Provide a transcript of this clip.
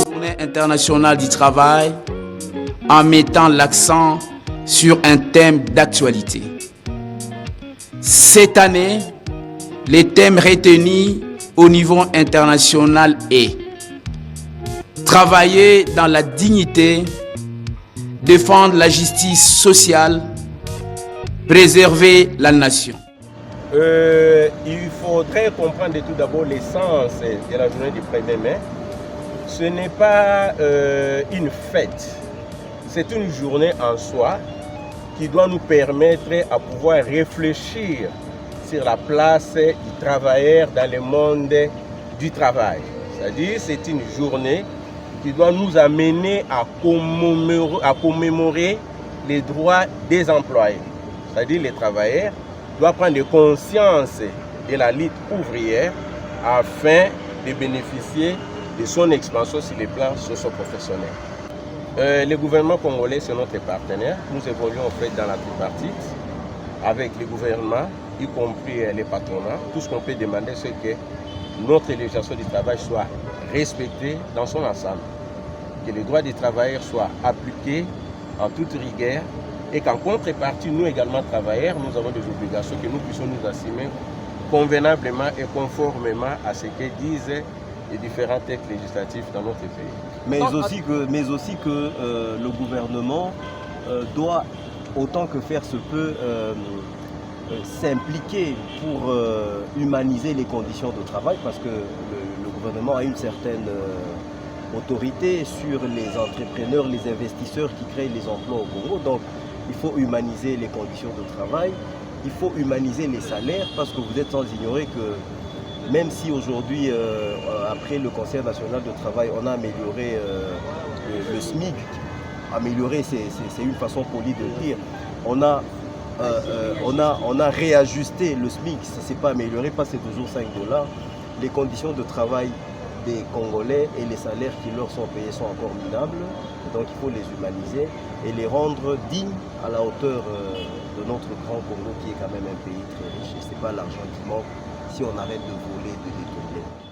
Journée internationale du travail en mettant l'accent sur un thème d'actualité. Cette année, le thème retenu au niveau international est travailler dans la dignité, défendre la justice sociale, préserver la nation. Il faudrait comprendre tout d'abord l'essence de la journée du 1er mai. Ce n'est pas une fête, c'est une journée en soi qui doit nous permettre à pouvoir réfléchir sur la place du travailleur dans le monde du travail. C'est-à-dire c'est une journée qui doit nous amener à commémorer les droits des employés. C'est-à-dire les travailleurs doivent prendre conscience de la lutte ouvrière afin de bénéficier de son expansion sur les plans socio-professionnels. Le gouvernement congolais, c'est notre partenaire. Nous évoluons en fait dans la tripartite avec les gouvernements, y compris les patronats. Tout ce qu'on peut demander, c'est que notre législation du travail soit respectée dans son ensemble, que les droits des travailleurs soient appliqués en toute rigueur et qu'en contrepartie, nous également travailleurs, nous avons des obligations que nous puissions nous assumer convenablement et conformément à ce que disent les différents textes législatifs dans notre pays. Mais aussi que le gouvernement doit, autant que faire se peut, s'impliquer pour humaniser les conditions de travail, parce que le gouvernement a une certaine autorité sur les entrepreneurs, les investisseurs qui créent les emplois au Congo. Donc il faut humaniser les conditions de travail, il faut humaniser les salaires, parce que vous êtes sans ignorer que même si aujourd'hui, après le Conseil national de travail, on a amélioré le SMIC, améliorer c'est une façon polie de le dire, on a réajusté le SMIC, ça ne s'est pas amélioré, pas c'est toujours 5 $. Les conditions de travail des Congolais et les salaires qui leur sont payés sont encore minables, donc il faut les humaniser et les rendre dignes à la hauteur de notre grand Congo qui est quand même un pays très riche et ce n'est pas l'argent qui manque si on arrête de voler, de détourner.